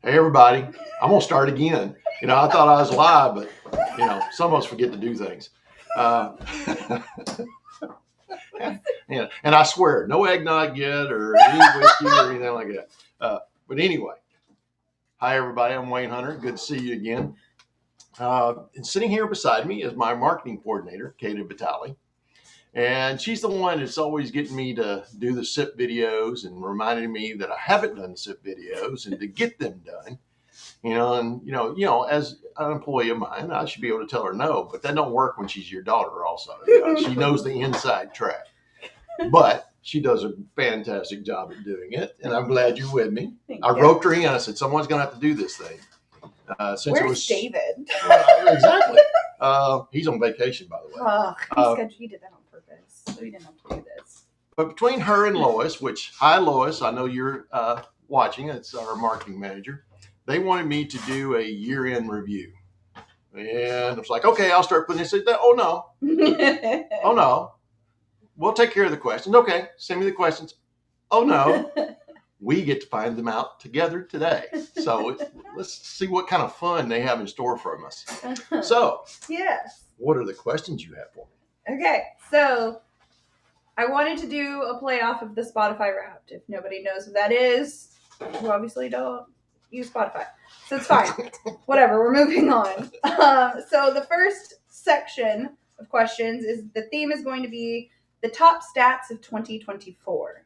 Hey, everybody, I'm going to start again. I thought I was live, but, some of us forget to do things. And I swear, no eggnog yet or any whiskey or anything like that. But anyway, hi, everybody. I'm Wayne Hunter. Good to see you again. And sitting here beside me is my marketing coordinator, Katie Vitale. And she's the one that's always getting me to do the SIP videos and reminding me that I haven't done SIP videos and to get them done. As an employee of mine, I should be able to tell her no, but that don't work when she's your daughter also. She knows the inside track. But she does a fantastic job at doing it, and I'm glad you're with me. I roped her in. I said, someone's going to have to do this thing. Where's David? Exactly. He's on vacation, by the way. He did that on purpose, so he didn't have to do this. But between her and Lois, hi, Lois, I know you're watching. It's our marketing manager. They wanted me to do a year-end review. And I was like, okay, I'll start putting this. Oh, no. Oh, no. We'll take care of the questions. Okay, send me the questions. Oh, no. We get to find them out together today. So let's see what kind of fun they have in store for us. So, yes. What are the questions you have for me? Okay, so I wanted to do a play off of the Spotify Wrapped. If nobody knows what that is, you obviously don't use Spotify. So it's fine. Whatever, we're moving on. So the first section of questions the theme is going to be the top stats of 2024.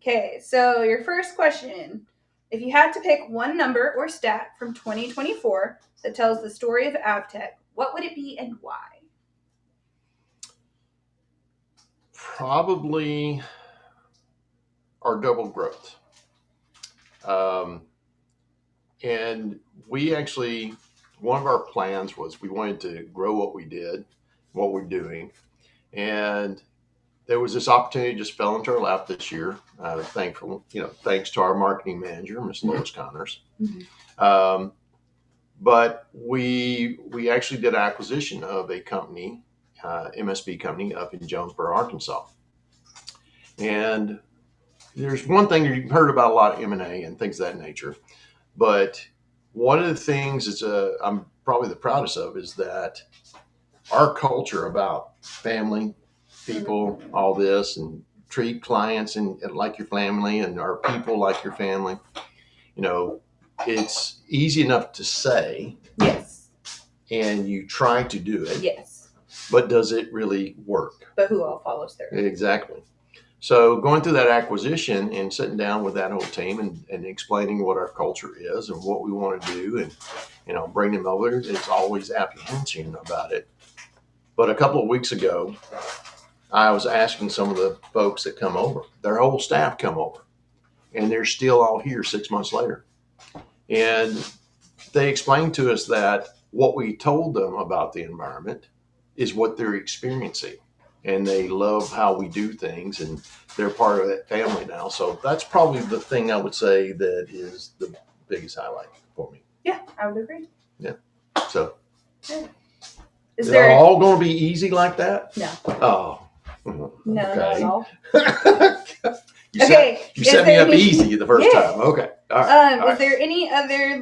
Okay, so your first question, if you had to pick one number or stat from 2024 that tells the story of AvTek, what would it be and why? Probably our double growth. And we actually, one of our plans was we wanted to grow what we did, what we're doing. And there was this opportunity just fell into our lap this year. Thanks to our marketing manager, Miss Lois Connors. Mm-hmm. But we actually did an acquisition of a company, MSP company up in Jonesboro, Arkansas. And there's one thing you've heard about a lot of M&A and things of that nature. But one of the things I'm probably the proudest of is that our culture about family, people, all this, and treat clients and like your family and our people like your family. It's easy enough to say. Yes. And you try to do it. Yes. But does it really work? But who all follows through? Exactly. So going through that acquisition and sitting down with that whole team and explaining what our culture is and what we want to do and, bring them over, it's always apprehension about it. But a couple of weeks ago, I was asking some of the folks that come over, their whole staff come over, and they're still all here 6 months later. And they explained to us that what we told them about the environment is what they're experiencing. And they love how we do things, and they're part of that family now. So that's probably the thing I would say that is the biggest highlight for me. Yeah, I would agree. Yeah. So is it all going to be easy like that? No. Oh. No, not at all. You set me up easy the first time. Okay. All right. Is there any other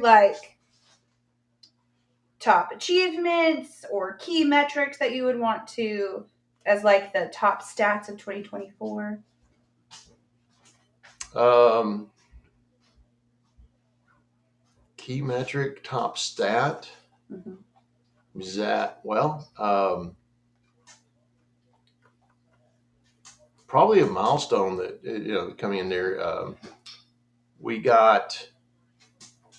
top achievements or key metrics that you would want to as the top stats of 2024? Key metric, top stat. Mm-hmm. Is that, probably a milestone that, coming in there, we got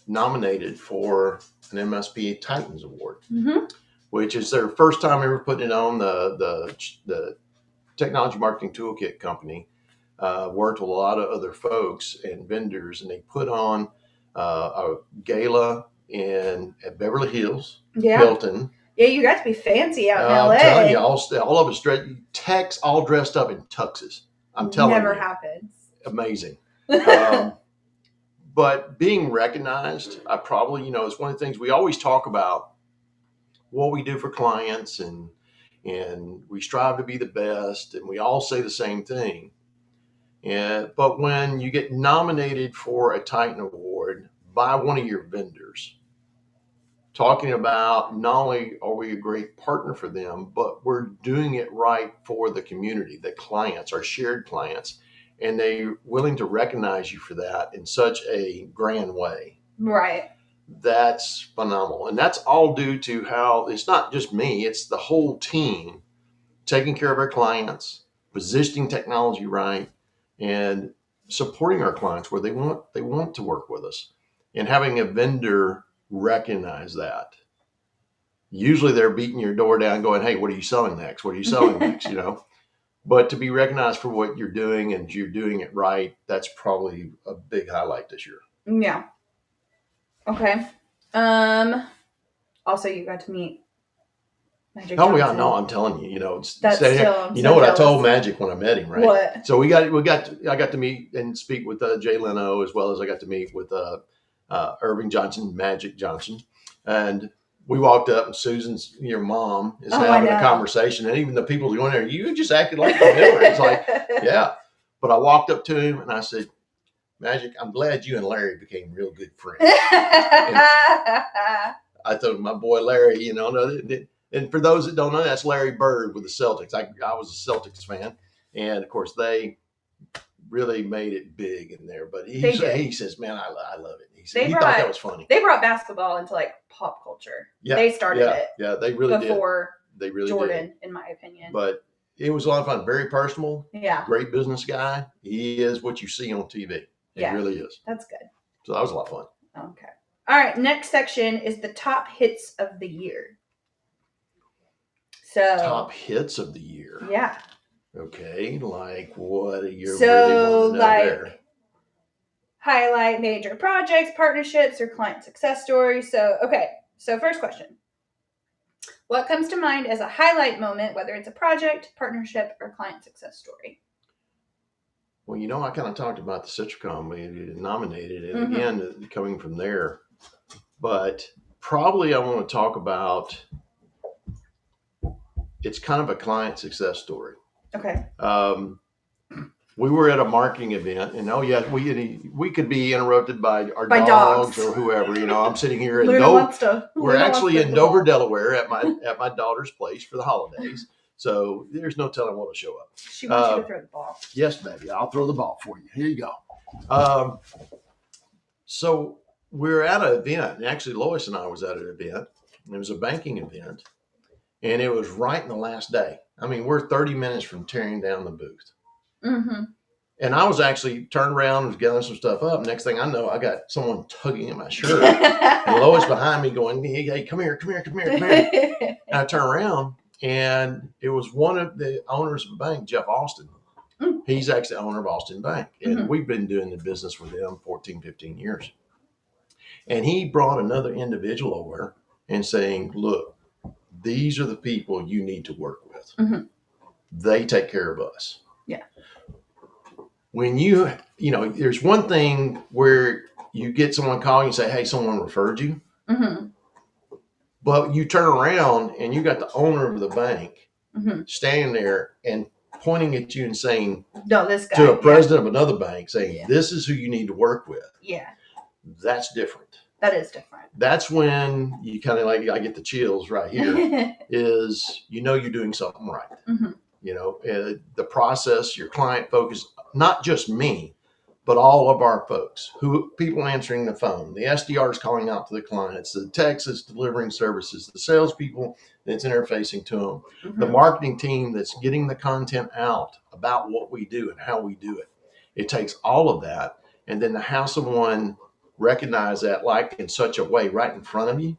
nominated for an MSP Titans Award, mm-hmm. which is their first time ever putting it on. The Technology Marketing Toolkit company worked with a lot of other folks and vendors, and they put on a gala at Beverly Hills, Hilton. Yeah, you got to be fancy out in LA. I'm telling you, all of us techs all dressed up in tuxes. I'm telling you. Never happens. Amazing. But being recognized, I probably, it's one of the things we always talk about what we do for clients and we strive to be the best and we all say the same thing. But when you get nominated for a Titan Award by one of your vendors, talking about not only are we a great partner for them, but we're doing it right for the community, the clients, our shared clients, and they're willing to recognize you for that in such a grand way. Right. That's phenomenal. And that's all due to how it's not just me, it's the whole team taking care of our clients, positioning technology right, and supporting our clients where they want to work with us, and having a vendor recognize that. Usually they're beating your door down going, hey, what are you selling next? What are you selling next? But to be recognized for what you're doing and you're doing it right, that's probably a big highlight this year. Yeah. Okay. Also, you got to meet Magic Oh Johnson. yeah, no, I'm telling you, That's still, you know what I told Magic when I met him, right? What? So I got to meet and speak with Jay Leno, as well as I got to meet with Irving Johnson, Magic Johnson, and we walked up, and Susan's, your mom, is having a conversation, and even the people going there, you just acted like you knew her. It's like, yeah. But I walked up to him and I said, Magic, I'm glad you and Larry became real good friends. I told my boy Larry, and for those that don't know, that's Larry Bird with the Celtics. I was a Celtics fan, and of course they really made it big in there. But he says, "Man, I love it." He said he thought that was funny. They brought basketball into like pop culture. Yeah, they started it. Yeah, they really before did. They really Jordan, did. in my opinion. But it was a lot of fun. Very personal. Yeah. Great business guy. He is what you see on TV. He really is. That's good. So that was a lot of fun. Okay. All right. Next section is the top hits of the year. So top hits of the year. Yeah. Okay. Like what a year. So really like there. Highlight major projects, partnerships, or client success stories. So first question. What comes to mind as a highlight moment, whether it's a project, partnership, or client success story? Well, I kind of talked about the Citricom. We nominated it again, coming from there. But probably I want to talk about, it's kind of a client success story. Okay. We were at a marketing event, and we could be interrupted by our dogs or whoever. I'm sitting here in we're actually in Dover, Delaware, at my daughter's place for the holidays. So there's no telling what'll show up. She wants you to throw the ball. Yes, baby. I'll throw the ball for you. Here you go. So we're at an event, and actually Lois and I was at an event. It was a banking event, and it was right in the last day. I mean, we're 30 minutes from tearing down the booth. Mm-hmm. And I was actually turned around and was gathering some stuff up. Next thing I know, I got someone tugging at my shirt, and Lois behind me going, "Hey, come here." And I turn around, and it was one of the owners of the bank, Jeff Austin. Mm-hmm. He's actually the owner of Austin Bank, and we've been doing the business with them 14, 15 years. And he brought another individual over and saying, "Look, these are the people you need to work with. Mm-hmm. They take care of us." Yeah. When there's one thing where you get someone calling and say, "Hey, someone referred you." Mm-hmm. But you turn around and you got the owner of the bank standing there and pointing at you and saying, "No, this guy," to a president of another bank saying, "This is who you need to work with." Yeah. That's different. That is different. That's when you kind of I get the chills right here is, you're doing something right. Mm-hmm. The process, your client focus, not just me, but all of our folks, people answering the phone, the SDRs calling out to the clients, the techs that's delivering services, the salespeople that's interfacing to them, the marketing team that's getting the content out about what we do and how we do it. It takes all of that. And then to have someone recognize that in such a way right in front of you,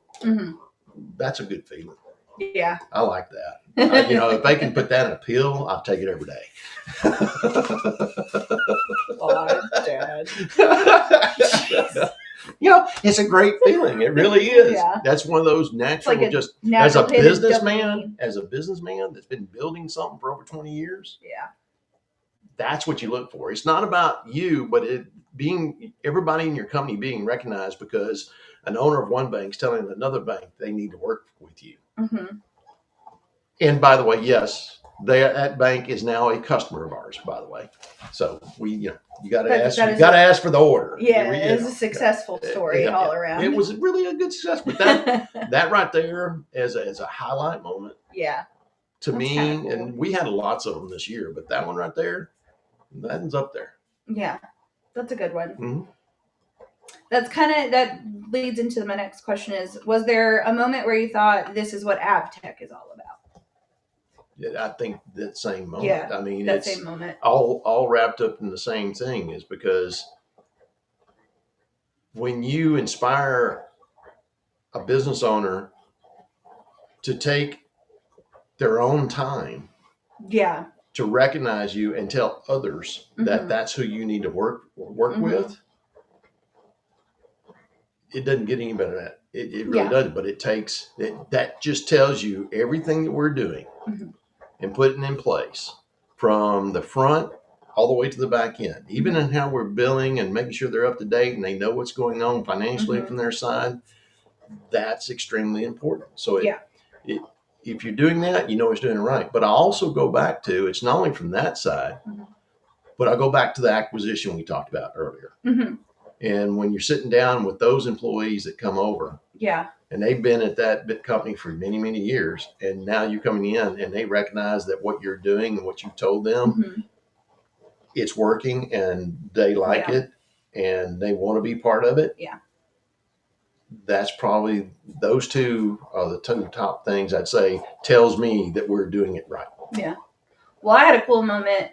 that's a good feeling. Yeah. I like that. If they can put that in a pill, I'll take it every day. Oh, Dad. It's a great feeling. It really is. Yeah. That's one of those natural, as a businessman that's been building something for over 20 years. Yeah. That's what you look for. It's not about you, but everybody in your company being recognized because an owner of one bank is telling another bank they need to work with you. Mm-hmm. And by the way, yes, that bank is now a customer of ours, by the way. So you got to That- ask, that you is got to a- ask for the order. Yeah, You it was know, a successful story all around. It was really a good success, but that right there as a highlight moment Yeah. to That's me, kinda cool. and we had lots of them this year, but that one right there, that one's up there. Yeah, that's a good one. Mm-hmm. That leads into my next question is, was there a moment where you thought this is what AvTek is all about? Yeah, I think that same moment. Yeah, I mean, that it's same moment. all wrapped up in the same thing, is because when you inspire a business owner to take their own time Yeah. to recognize you and tell others that Mhm. that's who you need to work Mhm. with, it doesn't get any better than that. It really Yeah. doesn't, but it takes that just tells you everything that we're doing Mhm. and putting in place from the front all the way to the back end, even in how we're billing and making sure they're up to date and they know what's going on financially Mhm. from their side. That's extremely important. So Yeah. if you're doing that, you know it's doing it right. But I also go back to, it's not only from that side, Mhm. but I go back to the acquisition we talked about earlier. Mhm. And when you're sitting down with those employees that come over, Yeah. and they've been at that bit company for many, many years, and now you're coming in and they recognize that what you're doing and what you told them, Mhm. it's working and they like Yeah. it and they want to be part of it. Yeah. That's probably, those two are the two top things I'd say tells me that we're doing it right. Yeah. Well, I had a cool moment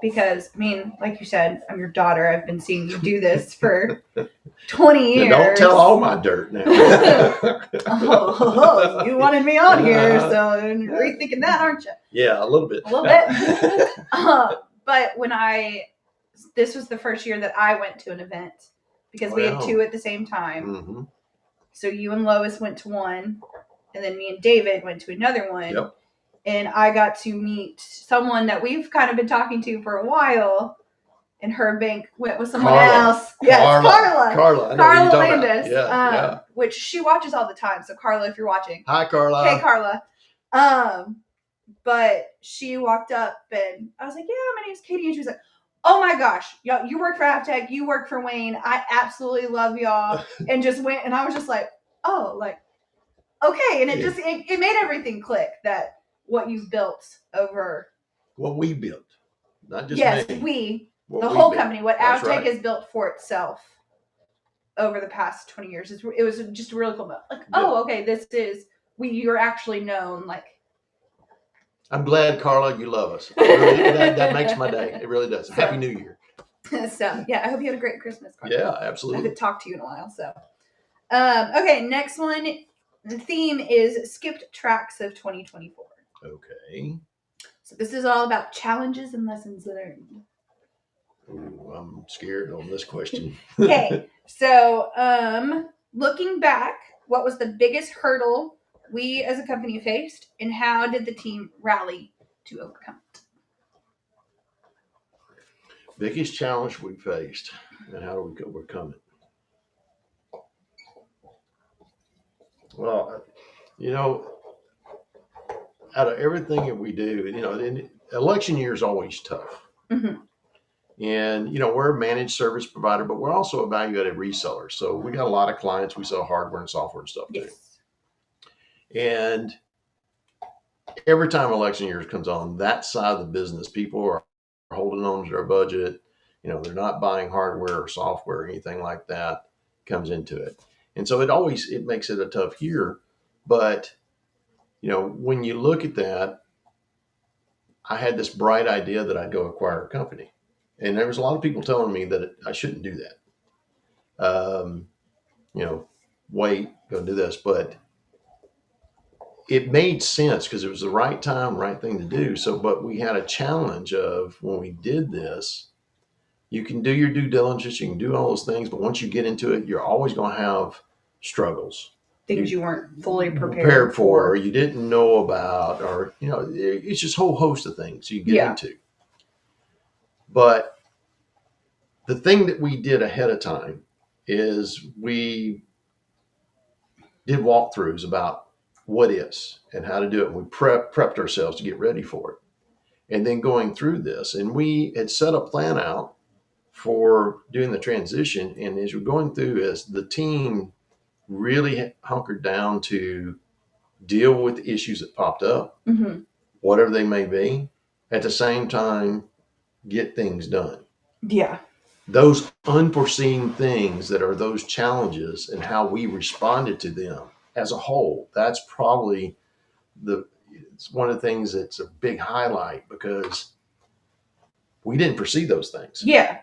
because, I mean, like you said, I'm your daughter. I've been seeing you do this for 20 years. Now don't tell all my dirt now. You wanted me on here, so you're rethinking that, aren't you? Yeah, a little bit. A little bit. But this was the first year that I went to an event because we had two at the same time. Mm-hmm. So you and Lois went to one, and then me and David went to another one. Yep. And I got to meet someone that we've kind of been talking to for a while, and her bank went with someone else. Yes, Carla. Carla Landis. Yeah. Which she watches all the time. So Carla, if you're watching. Hi, Carla. Hey, Carla. But she walked up and I was like, yeah, my name's Katie. And she was like, oh my gosh, y'all, you work for AvTek, you work for Wayne. I absolutely love y'all. And just went, and I was just like, oh, like, okay. And it made everything click, that what you've built over. What we built, not just me. The whole company, what AvTek has built for itself over the past 20 years. It was just a really cool moment. Like, oh, okay, you're actually known, like. I'm glad, Carla, you love us. Really, that makes my day. It really does. Happy New Year. So, yeah, I hope you had a great Christmas, Carla. Yeah, absolutely. I haven't talked to you in a while, so. Okay, next one. The theme is skipped tracks of 2024. Okay. So this is all about challenges and lessons learned. Ooh, I'm scared on this question. Okay, so looking back, what was the biggest hurdle we as a company faced, and how did the team rally to overcome it? Biggest challenge we faced, and how do we overcome it? Well, out of everything that we do, election year is always tough. Mm-hmm. And, we're a managed service provider, but we're also a value-added reseller. So we got a lot of clients. We sell hardware and software and stuff too. And every time election year comes on, that side of the business, people are holding on to their budget. They're not buying hardware or software or anything like that comes into it. And so it makes it a tough year. But, when you look at that, I had this bright idea that I'd go acquire a company. And there was a lot of people telling me that I shouldn't do that. Wait, go do this. But it made sense because it was the right time, right thing to do. So, but we had a challenge of when we did this, you can do your due diligence, you can do all those things, but once you get into it, you're always going to have struggles. Things you weren't fully prepared for, or you didn't know about, or, it's just a whole host of things you get into. But the thing that we did ahead of time is we did walkthroughs about what is and how to do it. And we prepped ourselves to get ready for it. and then going through this. And we had set a plan out for doing the transition. And as we're going through, as the team really hunkered down to deal with the issues that popped up, Mm-hmm. whatever they may be, at the same time, get things done. Yeah. Those unforeseen things that are those challenges and how we responded to them as a whole, that's probably it's one of the things that's a big highlight because we didn't foresee those things. Yeah.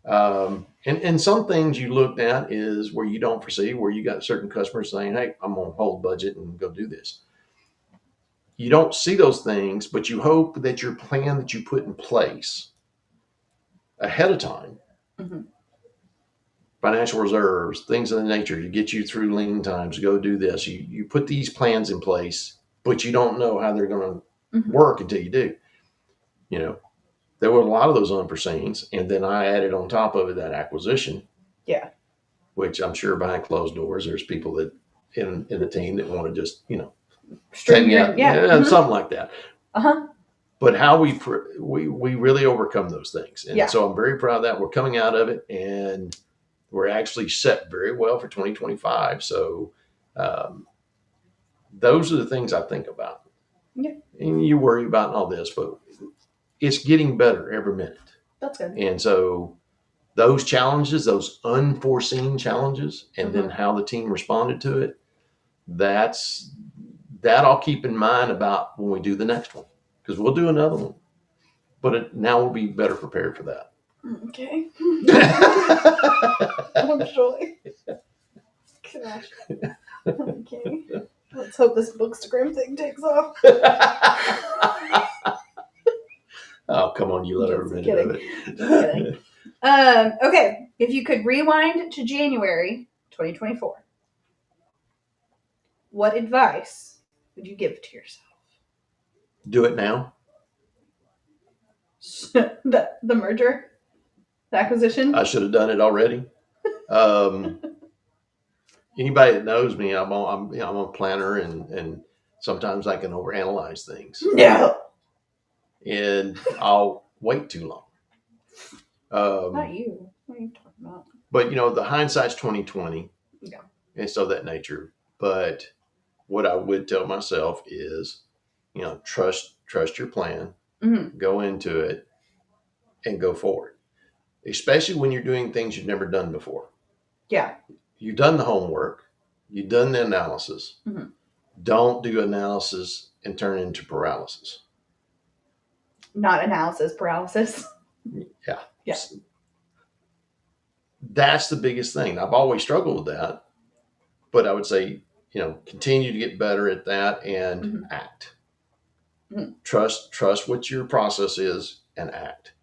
And some things you looked at is where you don't foresee, where you got certain customers saying, hey, I'm going to hold budget and go do this. You don't see those things, but you hope that your plan that you put in place ahead of time, Mm-hmm. financial reserves, things of the nature to get you through lean times, go do this. You put these plans in place, but you don't know how they're going to work until you do. You know, there were a lot of those unforeseens. And then I added on top of it that acquisition. Yeah. Which I'm sure behind closed doors, there's people that in the team that want to just, String me out, yeah. Something like that. Uh-huh. But how we really overcome those things. And so I'm very proud of that. We're coming out of it and we're actually set very well for 2025. So those are the things I think about. Yeah. And you worry about all this, but it's getting better every minute. That's good. And so those challenges, those unforeseen challenges, and then how the team responded to it, that I'll keep in mind about when we do the next one, because we'll do another one. But now we'll be better prepared for that. Okay. I'm sure. Gosh. Okay. Let's hope this bookstagram thing takes off. Oh, come on, you let her minute of it. Just kidding. Okay, if you could rewind to January 2024, what advice would you give to yourself? Do it now. The merger, the acquisition. I should have done it already. Anybody that knows me, I'm a planner, and sometimes I can overanalyze things. No. And I'll wait too long. Not you. What are you talking about? But the hindsight's 2020. Yeah. And so that nature. But what I would tell myself is, trust your plan, go into it, and go forward. Especially when you're doing things you've never done before. Yeah. You've done the homework. You've done the analysis. Mm-hmm. Don't do analysis and turn it into paralysis. Not analysis paralysis. Yeah. Yeah. That's the biggest thing. I've always struggled with that. But I would say, continue to get better at that and act. Mm-hmm. Trust what your process is and act.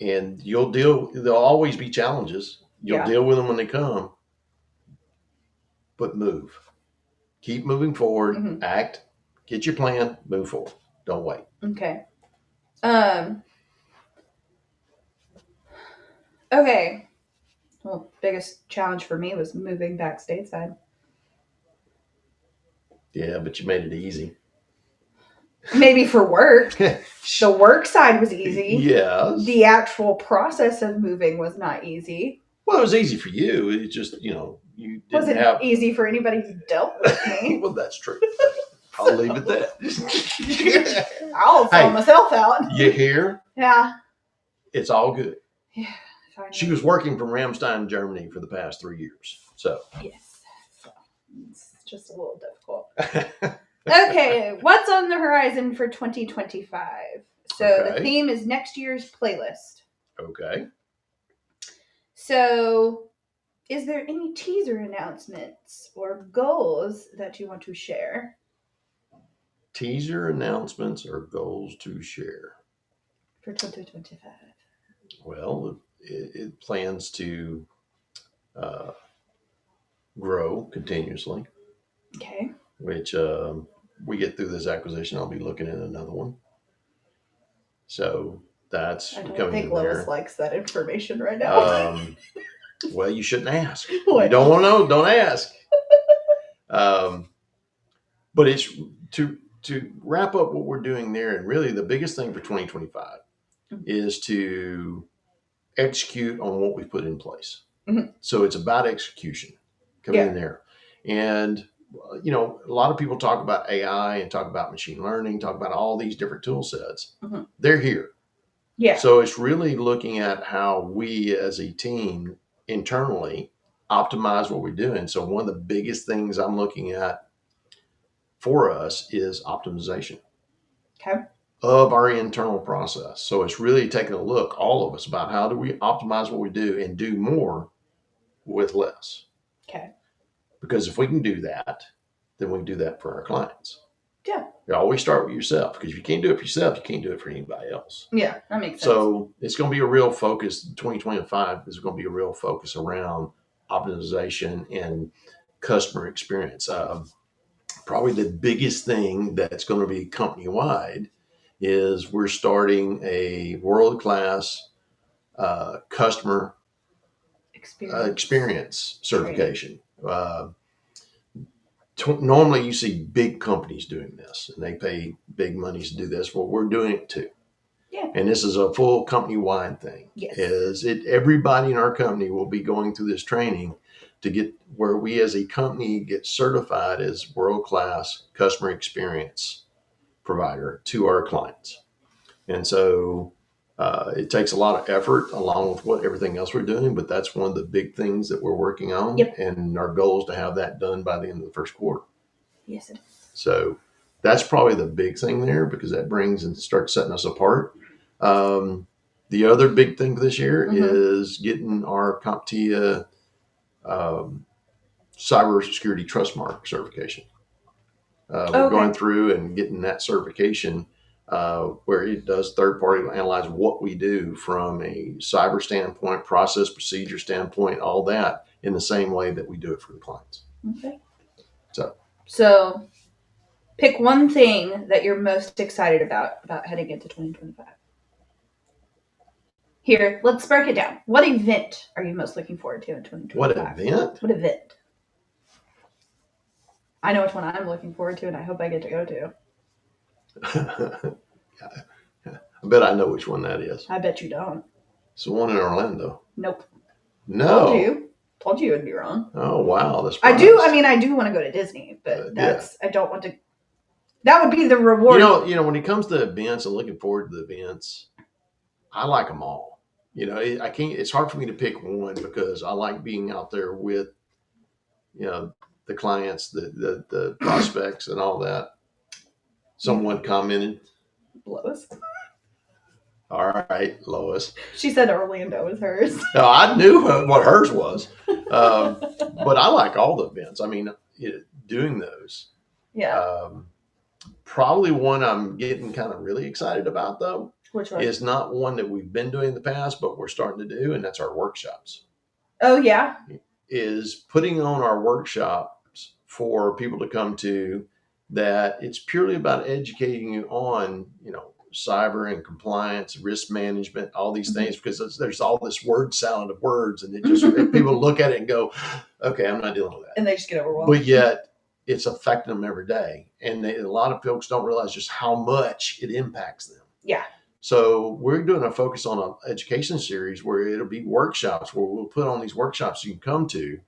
And there'll always be challenges. You'll deal with them when they come. But move. Keep moving forward. Act. Get your plan. Move forward. Don't wait. Okay. Okay. Well, biggest challenge for me was moving back stateside. Yeah, but you made it easy. Maybe for work. The work side was easy. Yes. The actual process of moving was not easy. Well, it was easy for you. It just, you didn't wasn't easy for anybody who dealt with me. Well, that's true. I'll leave it that. I'll throw myself out. You hear? Yeah. It's all good. Yeah. She was working from Ramstein, Germany for the past 3 years. So. Yes. So it's just a little difficult. Okay. What's on the horizon for 2025? So the theme is next year's playlist. Okay. So is there any teaser announcements or goals that you want to share? Teaser announcements or goals to share? For 2025. Well, it plans to grow continuously. Okay. Which we get through this acquisition, I'll be looking at another one. So that's I don't coming think in Lois there. likes that information right now. Well, you shouldn't ask. What? You don't want to know, don't ask. But it's to to wrap up what we're doing there, and really the biggest thing for 2025 is to execute on what we put in place. So it's about execution coming in there. And, a lot of people talk about AI and talk about machine learning, talk about all these different tool sets. They're here. Yeah. So it's really looking at how we as a team internally optimize what we're doing. So one of the biggest things I'm looking at for us is optimization of our internal process. So it's really taking a look, all of us, about how do we optimize what we do and do more with less. Okay. Because if we can do that, then we can do that for our clients. Yeah. You always start with yourself, because if you can't do it for yourself, you can't do it for anybody else. Yeah, that makes sense. So it's going to be a real focus. 2025 is going to be a real focus around optimization and customer experience. Probably the biggest thing that's going to be company-wide is we're starting a world-class customer experience certification. Normally you see big companies doing this and they pay big monies to do this. Well, we're doing it too. Yeah. And this is a full company-wide thing. Yes. Everybody in our company will be going through this training to get where we as a company get certified as world-class customer experience provider to our clients. And so it takes a lot of effort along with everything else we're doing, but that's one of the big things that we're working on. Yep. And our goal is to have that done by the end of the first quarter. Yes, it is. So that's probably the big thing there, because that brings and starts setting us apart. The other big thing this year is getting our CompTIA cybersecurity trust mark certification. We're going through and getting that certification where it does third-party analyze what we do from a cyber standpoint, process procedure standpoint, all that in the same way that we do it for the clients. Okay. So pick one thing that you're most excited about heading into 2025. Here, let's break it down. What event are you most looking forward to in 2025? What event? What event? I know which one I'm looking forward to, and I hope I get to go to. I bet I know which one that is. I bet you don't. It's the one in Orlando. Nope. No. Told you it'd be wrong. Oh, wow. That's I do want to go to Disney, but I don't want to. That would be the reward. When it comes to events and looking forward to the events, I like them all. I can't. It's hard for me to pick one because I like being out there with, the clients, the prospects, and all that. Someone commented. Lois. All right, Lois. She said Orlando was hers. No, I knew what hers was, but I like all the events. I mean, doing those. Yeah. Probably one I'm getting kind of really excited about, though. Which one? Is not one that we've been doing in the past, but we're starting to do, and that's our workshops. Oh, yeah. Is putting on our workshops for people to come to, that it's purely about educating you on, cyber and compliance, risk management, all these things, because there's all this word salad of words, and it just people look at it and go, okay, I'm not dealing with that. And they just get overwhelmed. But yet it's affecting them every day. And a lot of folks don't realize just how much it impacts them. Yeah. So we're doing a focus on an education series where it'll be workshops where we'll put on these workshops you can come to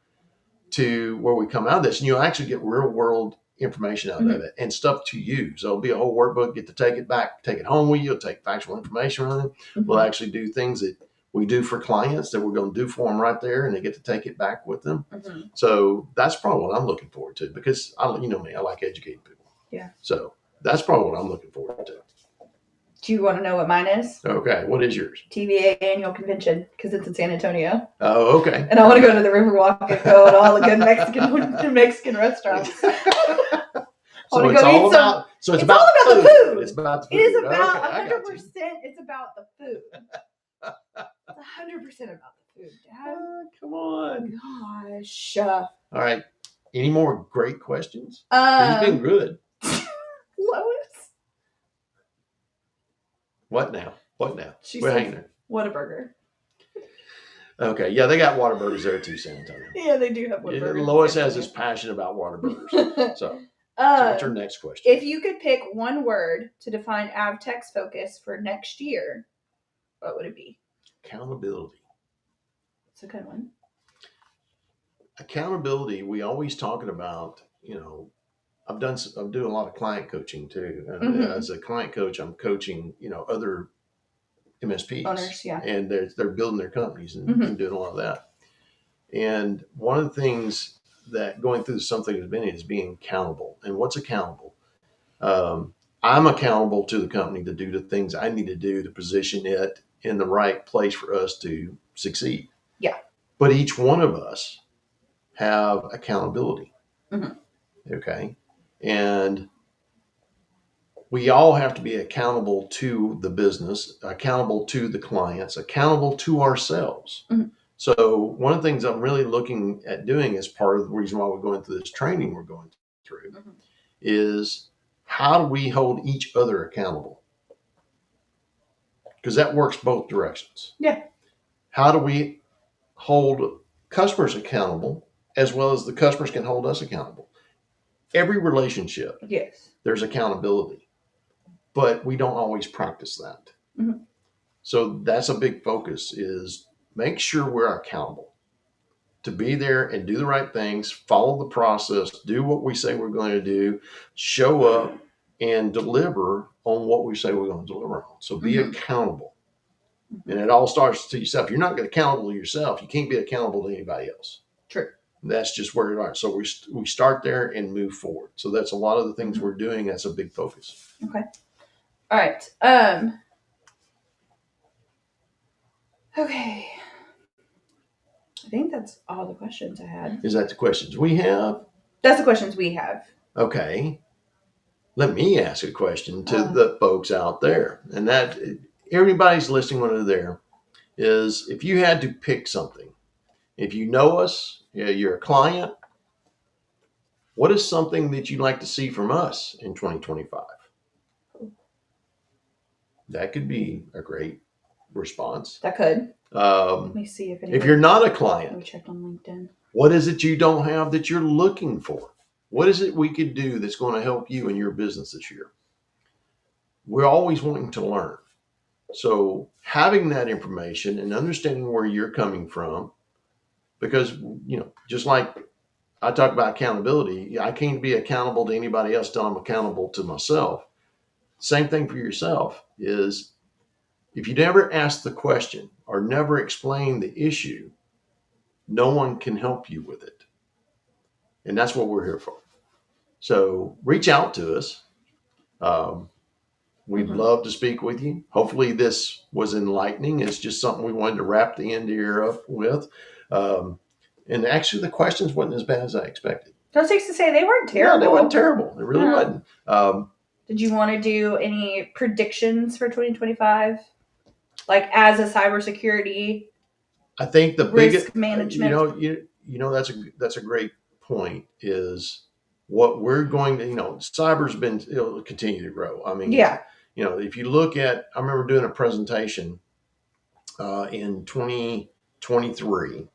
where we come out of this, and you'll actually get real world information out of it and stuff to use. There'll be a whole workbook, get to take it back, take it home with you. You'll take factual information on it. We'll actually do things that we do for clients that we're going to do for them right there, and they get to take it back with them. So that's probably what I'm looking forward to, because me, I like educating people. Yeah. So that's probably what I'm looking forward to. Do you want to know what mine is? Okay. What is yours? TVA annual convention, because it's in San Antonio. Oh, okay. And I want to go to the Riverwalk and go to all the good Mexican restaurants. So it's all about the food. It's about the food. It is about Okay, 100%. It's about the food. It's 100% about the food, Dad. Come on. Gosh. All right. Any more great questions? You've been good. Lois. What now? She We're said, hanging there. Whataburger. Okay. Yeah, they got Whataburgers there too, San Antonio. Yeah, they do have Whataburgers. Lois has this passion about Whataburgers. So So what's our next question? If you could pick one word to define AvTek's focus for next year, what would it be? Accountability. It's a good one. Accountability. We always talking about, I'm doing a lot of client coaching too. As a client coach, I'm coaching, other MSPs, owners, yeah, and they're building their companies and doing a lot of that. And one of the things that going through something has been is being accountable. And what's accountable? I'm accountable to the company to do the things I need to do to position it in the right place for us to succeed. Yeah. But each one of us have accountability. Okay. And we all have to be accountable to the business, accountable to the clients, accountable to ourselves. So one of the things I'm really looking at doing as part of the reason why we're going through this training we're going through is how do we hold each other accountable? Because that works both directions. Yeah. How do we hold customers accountable as well as the customers can hold us accountable? Every relationship, yes, there's accountability, but we don't always practice that. So that's a big focus is make sure we're accountable to be there and do the right things, follow the process, do what we say we're going to do, show up and deliver on what we say we're going to deliver on. So be accountable. And it all starts to yourself. You're not accountable to yourself. You can't be accountable to anybody else. True. That's just where you are. So we start there and move forward. So that's a lot of the things we're doing. That's a big focus. Okay. All right. Okay. I think that's all the questions I had. Is that the questions we have? That's the questions we have. Okay. Let me ask a question to the folks out there. And that everybody's listening under there is if you had to pick something, if you know us, you're a client, what is something that you'd like to see from us in 2025? That could be a great response. That could. Let me see if you're not a client, let me check on LinkedIn. What is it you don't have that you're looking for? What is it we could do that's going to help you in your business this year? We're always wanting to learn. So having that information and understanding where you're coming from, because, just like I talk about accountability, I can't be accountable to anybody else till I'm accountable to myself. Same thing for yourself is if you never ask the question or never explain the issue, no one can help you with it. And that's what we're here for. So reach out to us. We'd love to speak with you. Hopefully this was enlightening. It's just something we wanted to wrap the end year up with. And actually the questions wasn't as bad as I expected. Don't take to say they weren't terrible. No, they weren't terrible. They really wasn't. Did you want to do any predictions for 2025? Like as a cybersecurity, I think the risk management. That's a great point. Is what we're going to, cyber's it'll continue to grow. I mean, if you look at, I remember doing a presentation in 2023,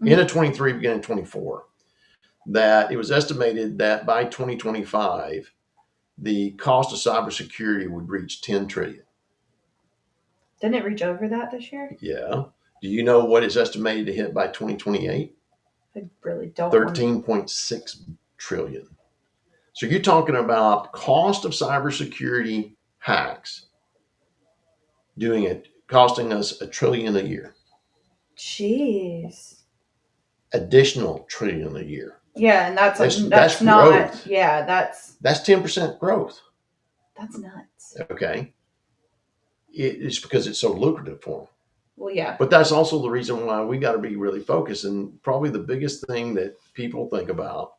end of 23, beginning of 24, that it was estimated that by 2025, the cost of cybersecurity would reach 10 trillion. Didn't it reach over that this year? Yeah. Do you know what is estimated to hit by 2028? I really don't. 13.6 trillion. So you're talking about cost of cybersecurity hacks costing us $1 trillion a year. Jeez. Additional $1 trillion a year. Yeah, and that's not growth. Yeah, that's 10% growth. That's nuts. Okay. It's because it's so lucrative for them. Well, yeah. But that's also the reason why we got to be really focused. And probably the biggest thing that people think about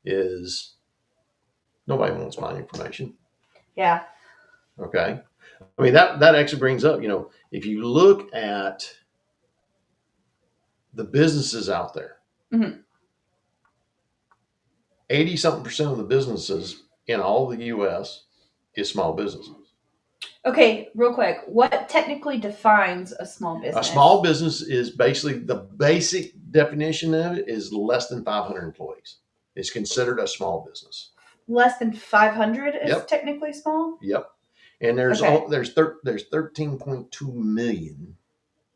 is nobody wants my information. Yeah. Okay. I mean, that actually brings up, if you look at the businesses out there, 80-something% of the businesses in all the U.S. is small businesses. Okay, real quick. What technically defines a small business? A small business is basically the basic definition of it is less than 500 employees. It's considered a small business. less than 500 is Yep. technically small? Yep. And there's Okay. there's 13.2 million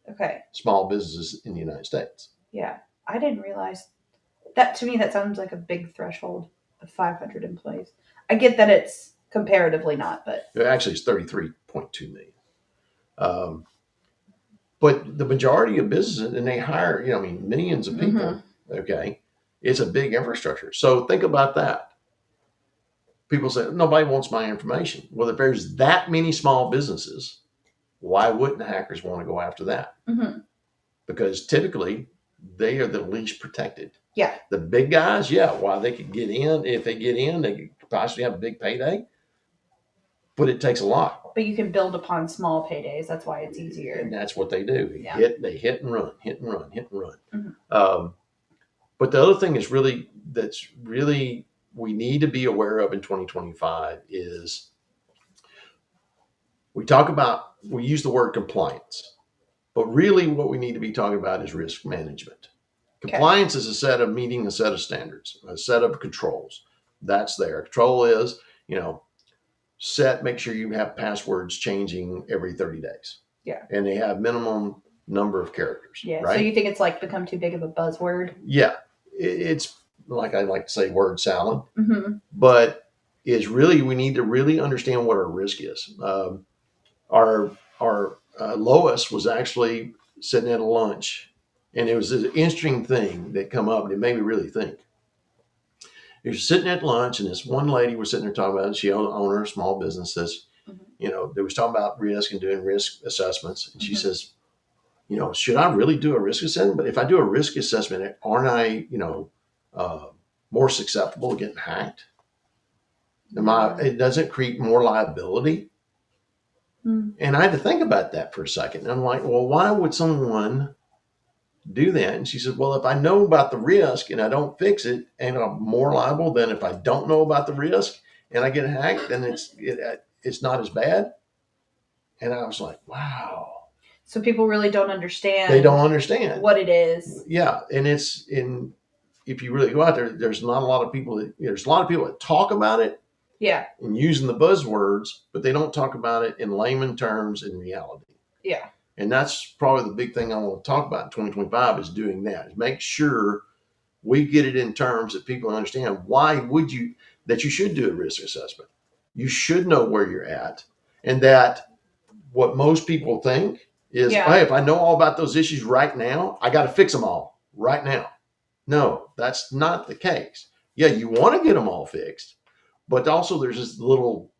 Okay. small businesses in the United States. Yeah. I didn't realize that. To me, that sounds like a big threshold of 500 employees. I get that it's comparatively not, but Actually, it's 33.2 million. But the majority of businesses, and they hire, millions of people. Okay. It's a big infrastructure. So think about that. People say, nobody wants my information. Well, if there's that many small businesses, why wouldn't hackers want to go after that? Mm-hmm. Because typically they are the least protected. Yeah. The big guys, why they could get in. If they get in, they could possibly have a big payday. But it takes a lot. But you can build upon small paydays. That's why it's easier. And that's what they do. Yeah. They hit and run, hit and run, hit and run. Mm-hmm. But the other thing that's really we need to be aware of in 2025 is we use the word compliance, but really what we need to be talking about is risk management. Okay. Compliance is meeting a set of standards, a set of controls. That's there. Control is, make sure you have passwords changing every 30 days. Yeah. And they have minimum number of characters. Yeah. Right? So you think it's like become too big of a buzzword? Yeah. It's like I like to say word salad, mm-hmm. but we need to really understand what our risk is. Our Lois was actually sitting at a lunch, and it was an interesting thing that come up, and it made me really think. He was sitting at lunch, and this one lady was sitting there talking about it. She owned her small businesses. Mm-hmm. They was talking about risk and doing risk assessments, and she says, should I really do a risk assessment? But if I do a risk assessment, aren't I, more susceptible to getting hacked? It doesn't create more liability. Mm. And I had to think about that for a second. And I'm like, well, why would someone do that? And she said, well, if I know about the risk and I don't fix it, and I'm more liable than if I don't know about the risk and I get hacked, then it's not as bad. And I was like, wow. So people really don't understand. They don't understand what it is. Yeah. And if you really go out there, there's not a lot of people that talk about it. Yeah. And using the buzzwords, but they don't talk about it in layman terms in reality. Yeah. And that's probably the big thing I want to talk about in 2025 is doing that. Is make sure we get it in terms that people understand that you should do a risk assessment. You should know where you're at. And that what most people think is, hey, if I know all about those issues right now, I got to fix them all right now. No, that's not the case. Yeah, you want to get them all fixed, but also there's this little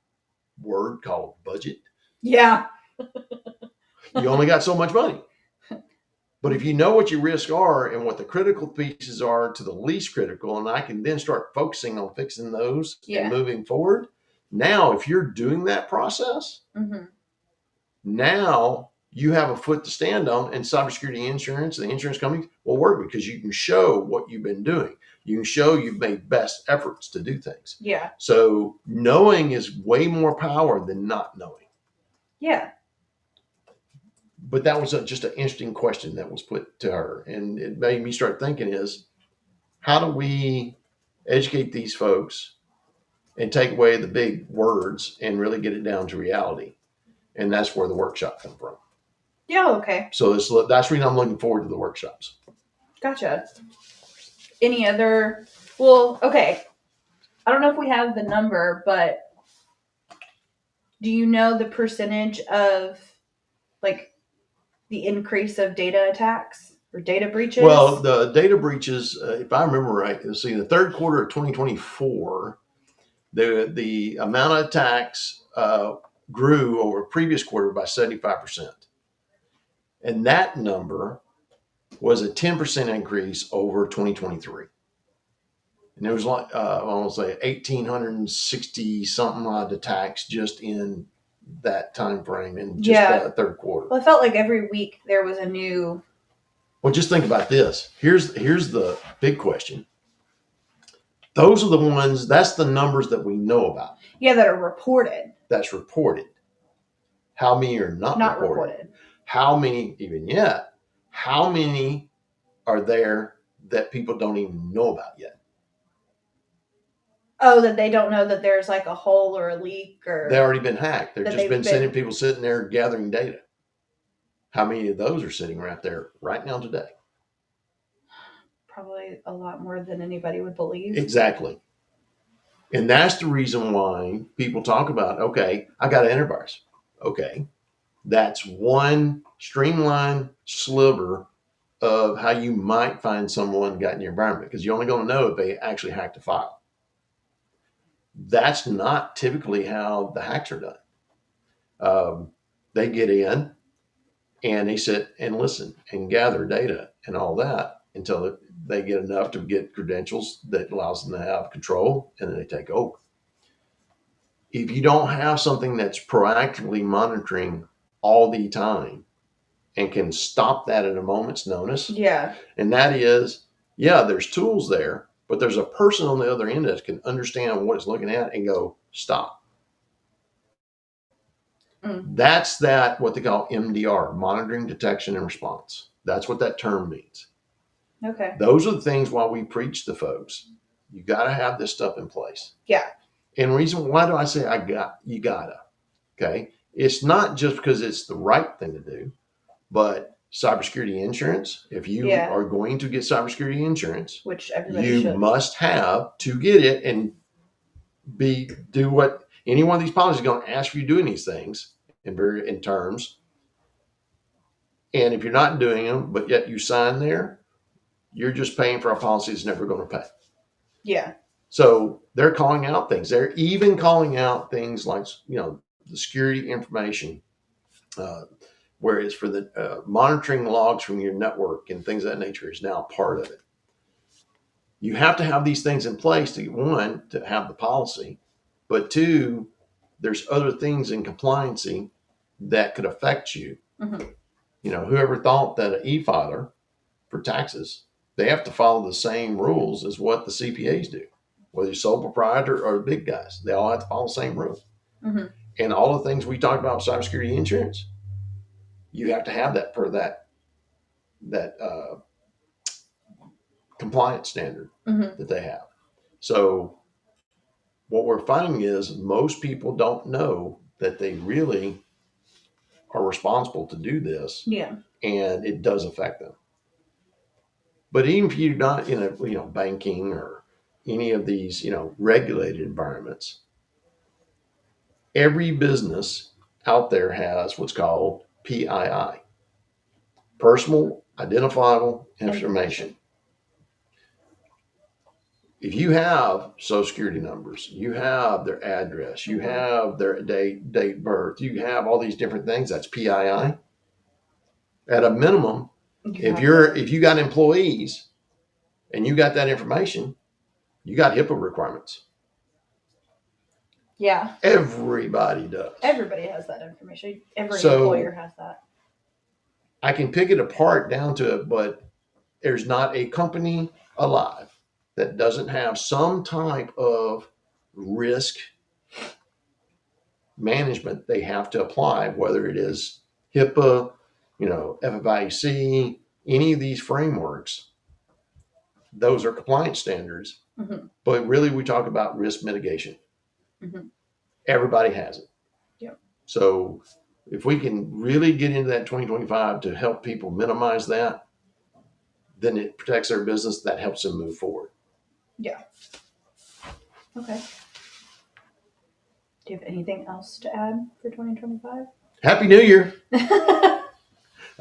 word called budget. Yeah. You only got so much money. But if you know what your risks are and what the critical pieces are to the least critical, and I can then start focusing on fixing those and moving forward. Now, if you're doing that process, now you have a foot to stand on, and cybersecurity insurance, the insurance companies will work because you can show what you've been doing. You can show you've made best efforts to do things. Yeah. So knowing is way more power than not knowing. Yeah. But that was just an interesting question that was put to her. And it made me start thinking is, how do we educate these folks and take away the big words and really get it down to reality? And that's where the workshop comes from. Yeah, okay. So that's the reason I'm looking forward to the workshops. Gotcha. Any other? Well, okay. I don't know if we have the number, but do you know the percentage of like the increase of data attacks or data breaches? Well, the data breaches, if I remember right, let's see, in the third quarter of 2024, the amount of attacks grew over previous quarter by 75%. And that number was a 10% increase over 2023. And there was like, I want to say 1,860 something odd attacks just in that time frame in just that third quarter. Well, I felt like every week there was a new. Well, just think about this. Here's the big question. Those are the ones, that's the numbers that we know about. Yeah, that are reported. That's reported. How many are not reported? How many, even yet, how many are there that people don't even know about yet? Oh, that they don't know that there's like a hole or a leak or. They've already been hacked. They've That just they've been been- sending people sitting there gathering data. How many of those are sitting right there right now today? Probably a lot more than anybody would believe. Exactly. And that's the reason why people talk about, okay, I got an antivirus. Okay. That's one streamlined sliver of how you might find someone got in your environment, because you're only going to know if they actually hacked a file. That's not typically how the hacks are done. They get in and they sit and listen and gather data and all that until they get enough to get credentials that allows them to have control, and then they take over. If you don't have something that's proactively monitoring all the time and can stop that at a moment's notice, Yeah. and that is, yeah, there's tools there, but there's a person on the other end that can understand what it's looking at and go, stop. That's that, what they call MDR, monitoring, detection, and response. That's what that term means. Okay. Those are the things why we preach to folks. You got to have this stuff in place. Yeah. And the reason why do I say you gotta? Okay. It's not just because it's the right thing to do, but cybersecurity insurance, if you are going to get cybersecurity insurance, which everybody you should. must have to get it and do what any one of these policies is going to ask you doing these things in terms. And if you're not doing them, but yet you sign there, you're just paying for a policy that's never going to pay. Yeah. So they're calling out things. They're even calling out things like, the security information, where it's for the monitoring logs from your network and things of that nature is now part of it. You have to have these things in place to, one, to have the policy, but two, there's other things in compliancy that could affect you. Mm-hmm. Whoever thought that an e-filer for taxes, they have to follow the same rules as what the CPAs do, whether you're sole proprietor or the big guys, they all have to follow the same rules. Mm-hmm. And all the things we talked about with cybersecurity insurance, you have to have that per that compliance standard that they have. So what we're finding is most people don't know that they really are responsible to do this. Yeah. And it does affect them. But even if you're not in a banking or any of these regulated environments, every business out there has what's called PII, personal identifiable information. If you have social security numbers, you have their address, you have their date birth, you have all these different things, that's PII. At a minimum, if you got employees and you got that information, you got HIPAA requirements. Yeah. Everybody does. Everybody has that information. Every employer has that. I can pick it apart down to it, but there's not a company alive that doesn't have some type of risk management they have to apply, whether it is HIPAA, FFIEC, any of these frameworks. Those are compliance standards. Mm-hmm. But really, we talk about risk mitigation. Mm-hmm. Everybody has it. Yep. So if we can really get into that 2025 to help people minimize that, then it protects their business. That helps them move forward. Yeah. Okay. Do you have anything else to add for 2025? Happy New Year.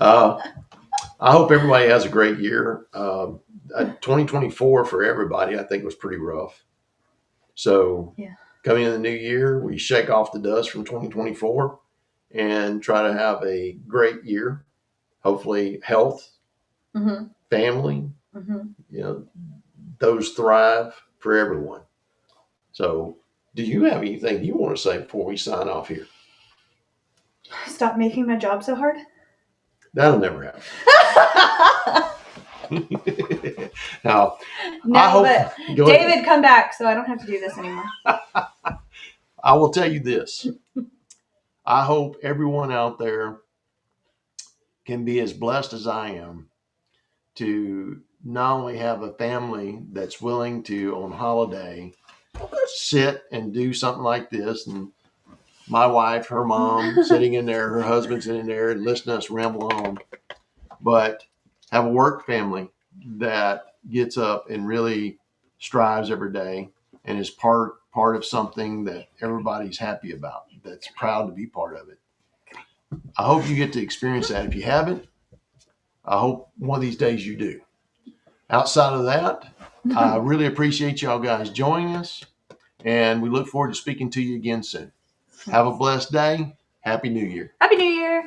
I hope everybody has a great year. 2024 for everybody, I think, was pretty rough. So coming in the new year, we shake off the dust from 2024 and try to have a great year. Hopefully health, family, those thrive for everyone. So do you have anything you want to say before we sign off here? Stop making my job so hard. That'll never happen. Now, but David, come back so I don't have to do this anymore. I will tell you this. I hope everyone out there can be as blessed as I am to not only have a family that's willing to, on holiday, sit and do something like this, and my wife, her mom, sitting in there, her husband's in there, and listening to us ramble on. But have a work family that gets up and really strives every day and is part of something that everybody's happy about, that's proud to be part of it. I hope you get to experience that. If you haven't, I hope one of these days you do. Outside of that, I really appreciate y'all guys joining us, and we look forward to speaking to you again soon. Have a blessed day. Happy New Year. Happy New Year.